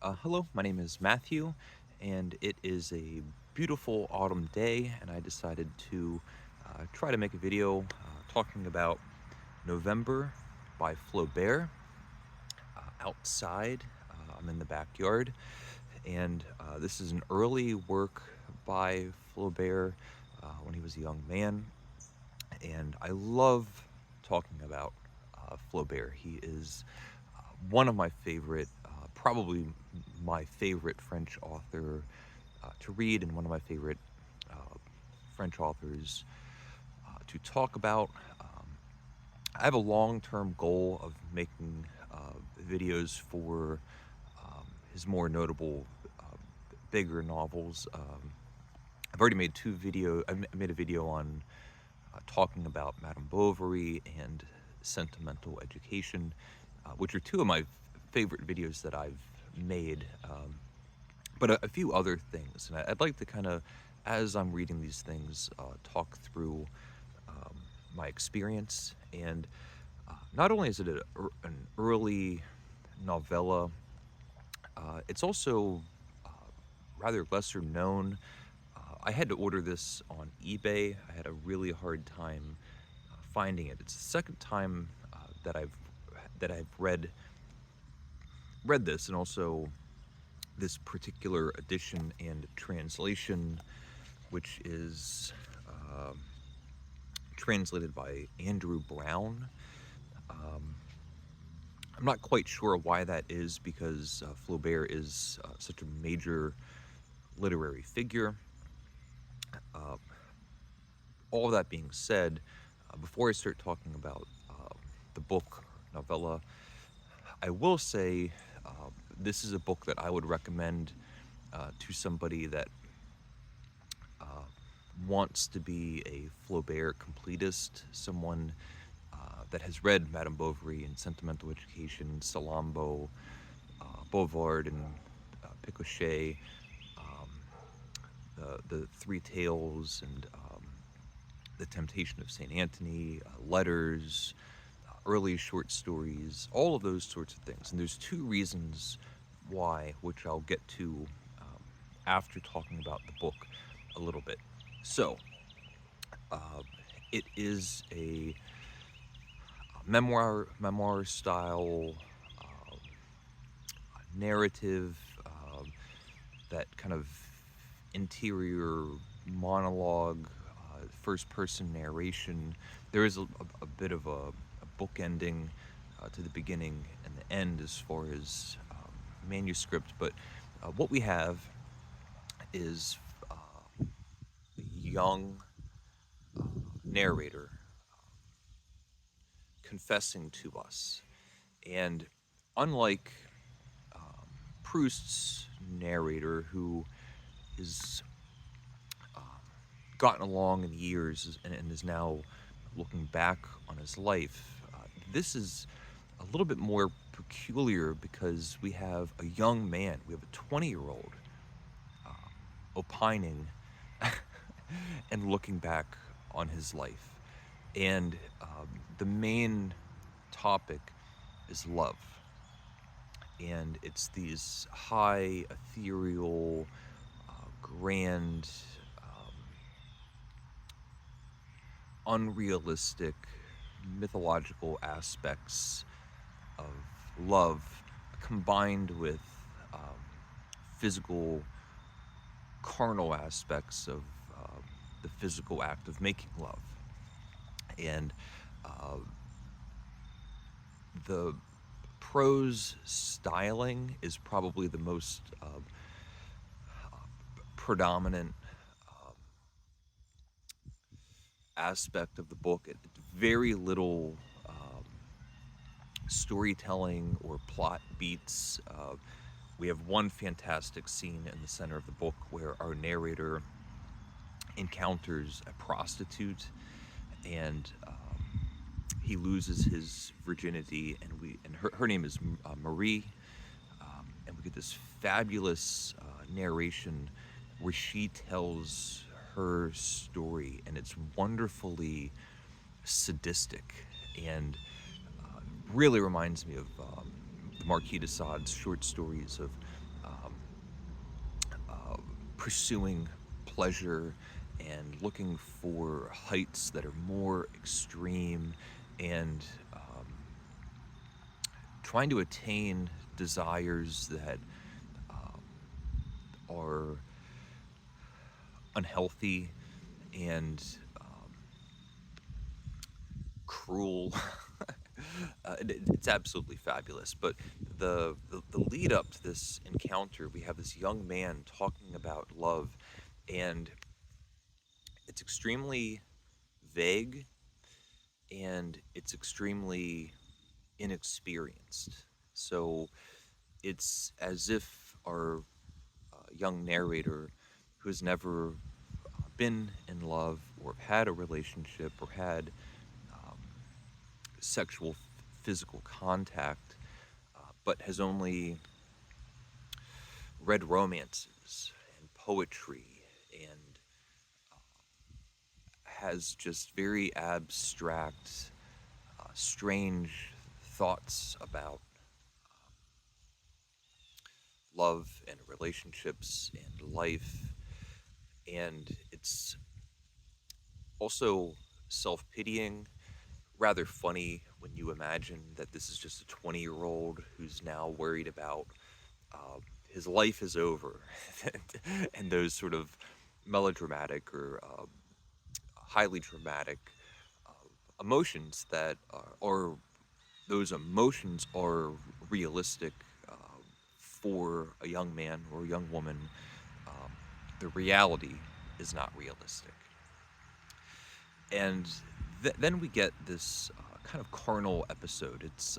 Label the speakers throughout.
Speaker 1: Hello, my name is Matthew, and it is a beautiful autumn day, and I decided to try to make a video talking about November by Flaubert. Outside, I'm in the backyard, and this is an early work by Flaubert when he was a young man, and I love talking about Flaubert. He is one of my favorite, probably my favorite French author to read, and one of my favorite uh, French authors to talk about. I have a long-term goal of making videos for his more notable, bigger novels. I've already made I made a video on talking about Madame Bovary and Sentimental Education, which are two of my favorite videos that I've made. But a few other things, and I'd like to kind of, as I'm reading these things, talk through um, my experience. And not only is it an early novella, it's also uh, rather lesser known. I had to order this on eBay. I had a really hard time finding it. It's the second time that I've read this, and also this particular edition and translation, which is uh, translated by Andrew Brown. Um, I'm not quite sure why that is, because Flaubert is such a major literary figure. Uh, all of that being said, before I start talking about the book novella, I will say this is a book that I would recommend to somebody that uh, wants to be a Flaubert completist, someone that has read Madame Bovary and Sentimental Education, Salammbô, Bouvard, and Picochet, um, the Three Tales, and The Temptation of St. Anthony, Letters, early short stories, all of those sorts of things. And there's two reasons why, which I'll get to after talking about the book a little bit. So, uh, it is a memoir style narrative, that kind of interior monologue, first person narration. There is a bit of a book ending to the beginning and the end as far as manuscript, but what we have is a young narrator confessing to us. And unlike Proust's narrator, who is gotten along in years and is now looking back on his life, this is a little bit more peculiar because we have a young man, we have a 20-year-old opining and looking back on his life. And the main topic is love. And it's these high, ethereal, grand, unrealistic, mythological aspects of love combined with um, physical, carnal aspects of the physical act of making love. And uh, the prose styling is probably the most predominant aspect of the book. Very little storytelling or plot beats. We have one fantastic scene in the center of the book where our narrator encounters a prostitute, and he loses his virginity, and her name is Marie, and we get this fabulous narration where she tells her story, and it's wonderfully sadistic, and really reminds me of the Marquis de Sade's short stories of pursuing pleasure and looking for heights that are more extreme and trying to attain desires that are unhealthy and cruel. It's absolutely fabulous. But the lead up to this encounter, we have this young man talking about love, and it's extremely vague and it's extremely inexperienced. So it's as if our young narrator, who has never been in love or had a relationship or had sexual physical contact, but has only read romances and poetry and has just very abstract, strange thoughts about love and relationships and life. And it's also self pitying, rather funny when you imagine that this is just a 20-year-old who's now worried about uh, his life is over, and those sort of melodramatic or highly dramatic emotions that are those emotions are realistic for a young man or a young woman. Um, the reality is not realistic, and then we get this kind of carnal episode. It's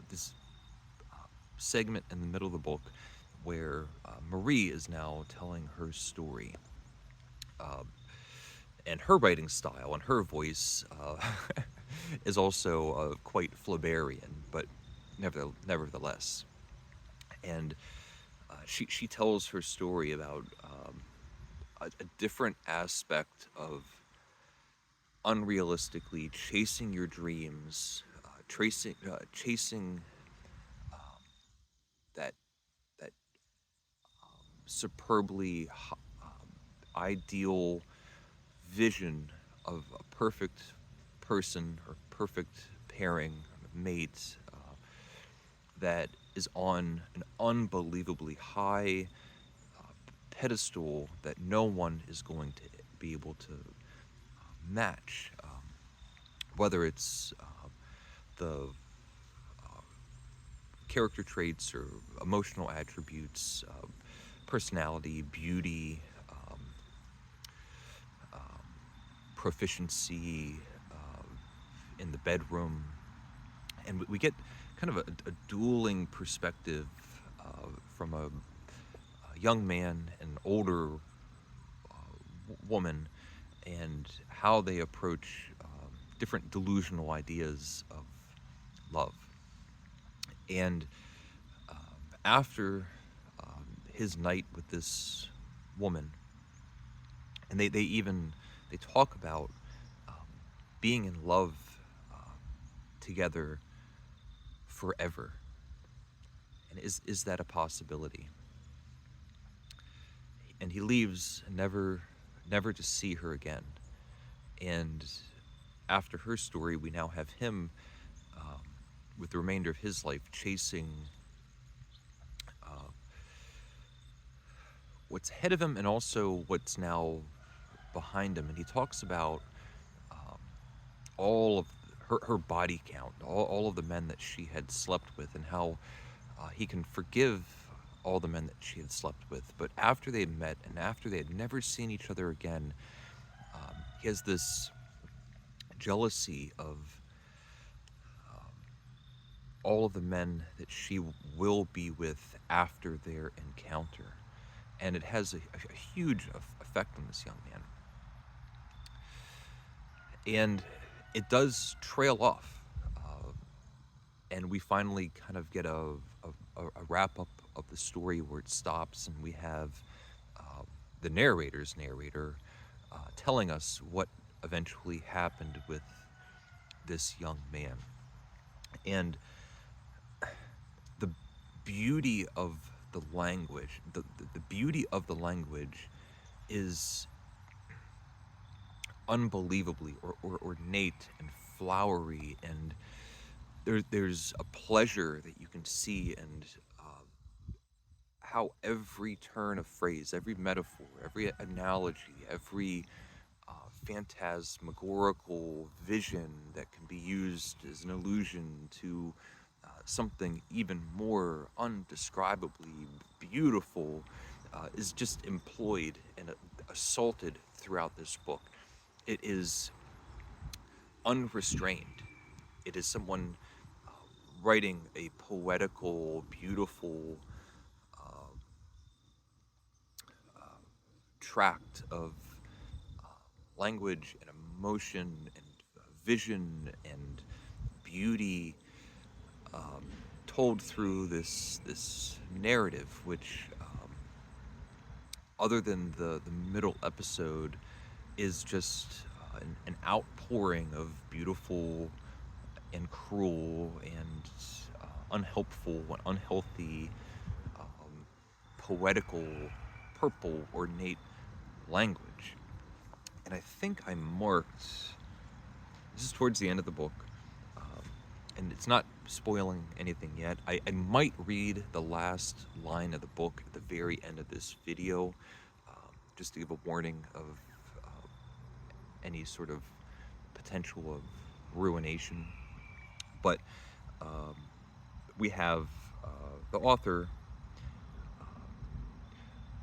Speaker 1: this segment in the middle of the book where Marie is now telling her story. And her writing style and her voice is also quite Flaubertian, but nevertheless. And she tells her story about a different aspect of unrealistically chasing your dreams, chasing that that superbly ideal vision of a perfect person or perfect pairing, mate, that is on an unbelievably high pedestal that no one is going to be able to match. Whether it's the character traits or emotional attributes, personality, beauty, proficiency in the bedroom, and we get kind of a dueling perspective from a young man and an older woman, and how they approach different delusional ideas of love. And after his night with this woman, and they talk about being in love together forever. And is that a possibility? And he leaves, never to see her again. And after her story, we now have him with the remainder of his life chasing what's ahead of him and also what's now behind him. And he talks about all of her body count, all of the men that she had slept with, and how he can forgive all the men that she had slept with. But after they had met and after they had never seen each other again, he has this jealousy of all of the men that she will be with after their encounter. And it has a huge effect on this young man. And it does trail off. And we finally kind of get a wrap up of the story where it stops, and we have the narrator's narrator telling us what eventually happened with this young man. And the beauty of the language, the beauty of the language is unbelievably ornate and flowery, and there's a pleasure that you can see, and how every turn of phrase, every metaphor, every analogy, every phantasmagorical vision that can be used as an allusion to something even more undescribably beautiful is just employed and assaulted throughout this book. It is unrestrained. It is someone uh, writing a poetical, beautiful tract of language and emotion and vision and beauty, told through this narrative, which, other than the middle episode, is just an outpouring of beautiful and cruel and unhelpful and unhealthy, poetical, purple, ornate language. And I think I marked, this is towards the end of the book, and it's not spoiling anything yet. I might read the last line of the book at the very end of this video, just to give a warning of any sort of potential of ruination. But we have the author.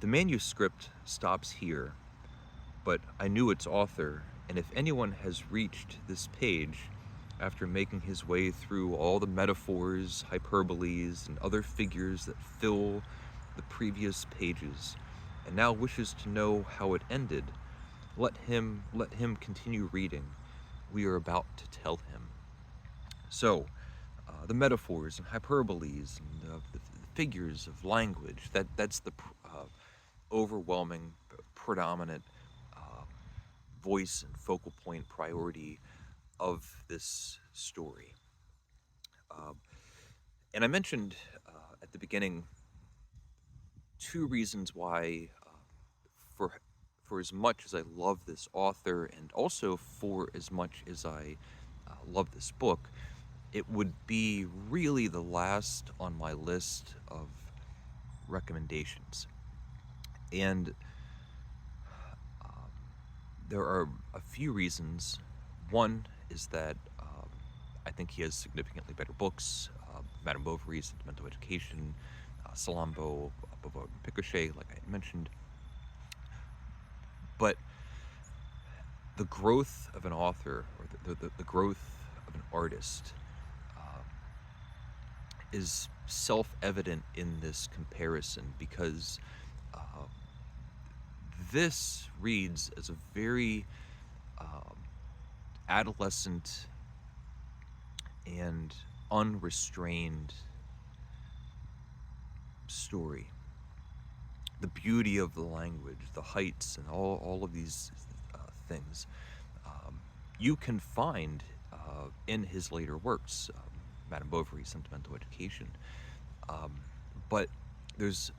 Speaker 1: The manuscript stops here, but I knew its author, and if anyone has reached this page after making his way through all the metaphors, hyperboles, and other figures that fill the previous pages, and now wishes to know how it ended, let him continue reading. We are about to tell him. So, the metaphors and hyperboles and the figures of language, that's the overwhelming, predominant voice and focal point priority of this story. And I mentioned at the beginning two reasons why, for as much as I love this author, and also for as much as I love this book, it would be really the last on my list of recommendations. And there are a few reasons. One is that I think he has significantly better books. Madame Bovary's Sentimental Education, Salambo, Beauvoir and Picochet, like I mentioned. But the growth of an author, or the growth of an artist, is self-evident in this comparison, because this reads as a very adolescent and unrestrained story. The beauty of the language, the heights, and all of these things, you can find in his later works, Madame Bovary's Sentimental Education. But there's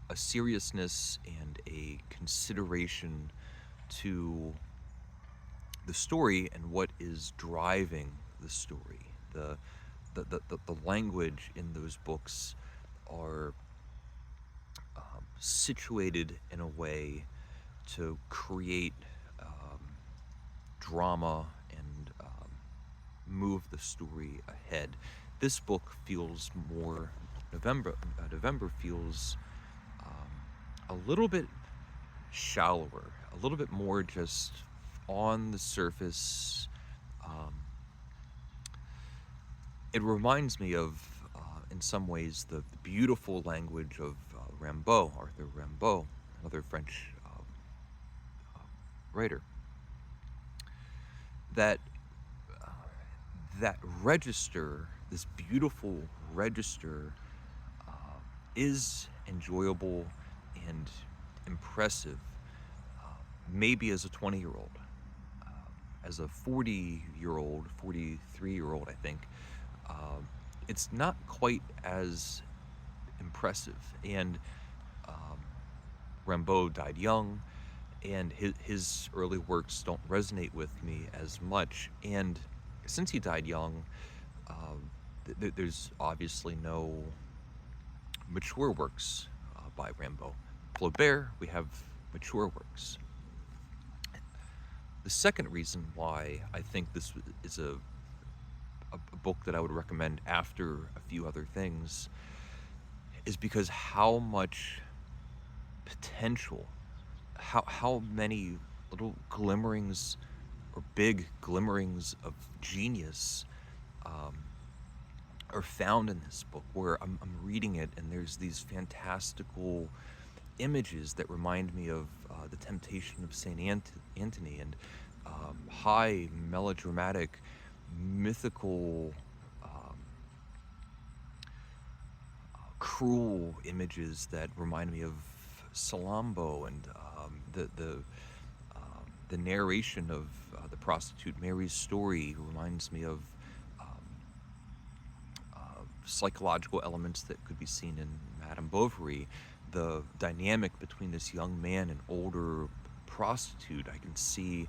Speaker 1: a seriousness and a consideration to the story and what is driving the story. The language in those books are situated in a way to create drama and move the story ahead. This book feels more November feels a little bit shallower, a little bit more just on the surface. It reminds me of, in some ways, the beautiful language of Arthur Rimbaud, another French writer. That that register, this beautiful register, is enjoyable and impressive, maybe as a 20-year-old. As a 40-year-old, 43-year-old, I think, it's not quite as impressive. And Rimbaud died young, and his early works don't resonate with me as much. And since he died young, there's obviously no mature works by Rimbaud. Flaubert, we have mature works. The second reason why I think this is a book that I would recommend after a few other things is because how much potential, how many little glimmerings or big glimmerings of genius um, are found in this book, where I'm reading it and there's these fantastical images that remind me of the Temptation of Saint Anthony, and high melodramatic mythical cruel images that remind me of Salambo, and the narration of the prostitute Mary's story reminds me of psychological elements that could be seen in Madame Bovary. The dynamic between this young man and older prostitute, I can see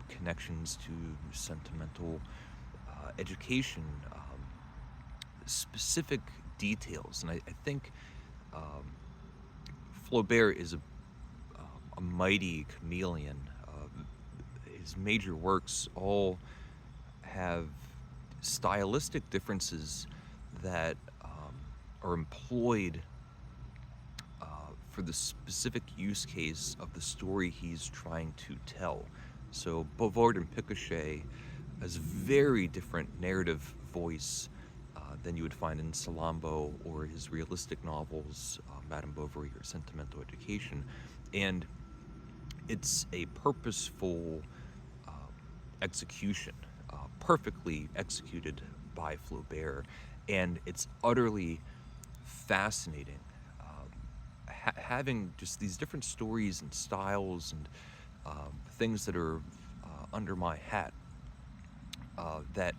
Speaker 1: connections to sentimental education, specific details, and I think um, Flaubert is a mighty chameleon. His major works all have stylistic differences that are employed for the specific use case of the story he's trying to tell. So Bouvard and Picochet has very different narrative voice than you would find in Salambo or his realistic novels, Madame Bovary or Sentimental Education. And it's a purposeful execution, perfectly executed by Flaubert, and it's utterly fascinating. Having just these different stories and styles and things that are under my hat that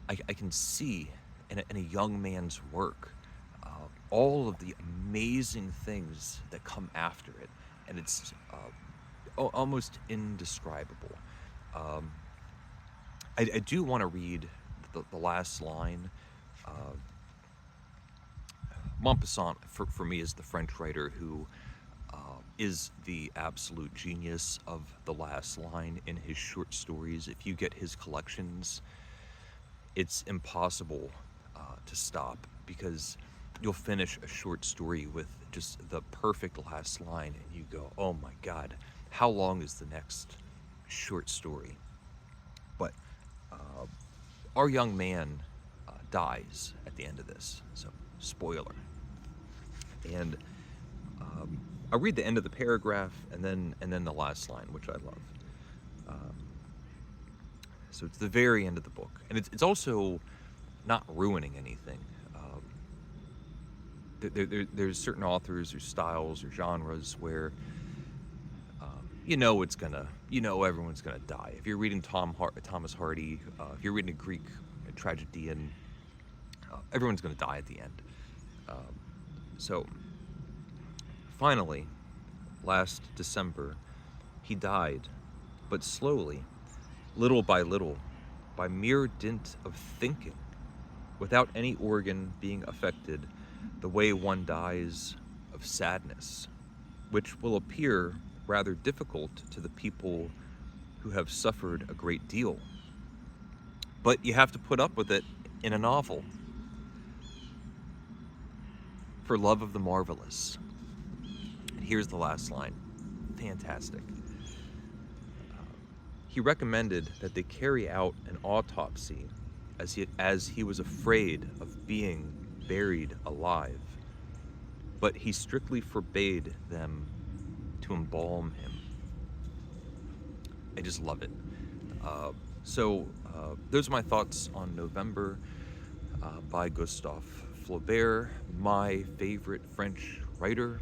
Speaker 1: I can see in a young man's work, all of the amazing things that come after it, and it's almost indescribable. Um, I do want to read the last line. Uh, Maupassant, for me, is the French writer who is the absolute genius of the last line in his short stories. If you get his collections, it's impossible to stop, because you'll finish a short story with just the perfect last line and you go, oh my God, how long is the next short story? But our young man dies at the end of this, so spoiler. And I'll read the end of the paragraph and then the last line, which I love. Um, so it's the very end of the book, and it's also not ruining anything. There's certain authors or styles or genres where everyone's gonna die. If you're reading Thomas Hardy, if you're reading a Greek tragedian, everyone's gonna die at the end. So finally, last December, he died, but slowly, little by little, by mere dint of thinking, without any organ being affected, the way one dies of sadness, which will appear rather difficult to the people who have suffered a great deal. But you have to put up with it in a novel, for love of the marvelous. And here's the last line. Fantastic. He recommended that they carry out an autopsy, as he was afraid of being buried alive, but he strictly forbade them to embalm him. I just love it. So those are my thoughts on November by Gustave Flaubert, my favorite French writer.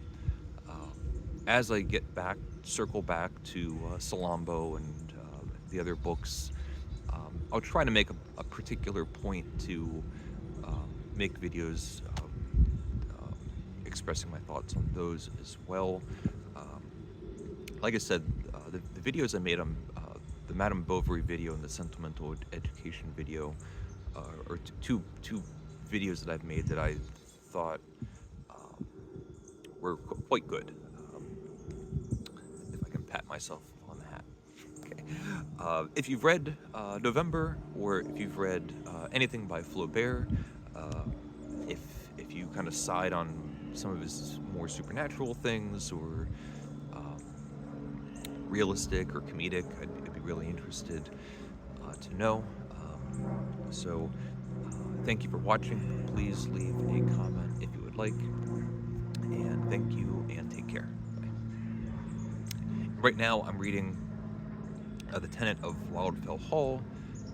Speaker 1: As I circle back to Salambo and the other books, I'll try to make a particular point to make videos expressing my thoughts on those as well. Um, like I said, the videos I made on the Madame Bovary video and the Sentimental Education video are two videos that I've made that I thought um, were quite good. If I can pat myself on the hat. Okay. If you've read November, or if you've read anything by Flaubert, uh, if you kind of side on some of his more supernatural things or um, realistic or comedic, I'd be really interested to know. Thank you for watching. Please leave a comment if you would like, and thank you and take care. Bye. Right now, I'm reading The Tenant of Wildfell Hall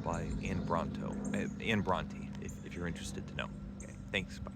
Speaker 1: by Anne Bronte, if you're interested to know. Okay, thanks, bye.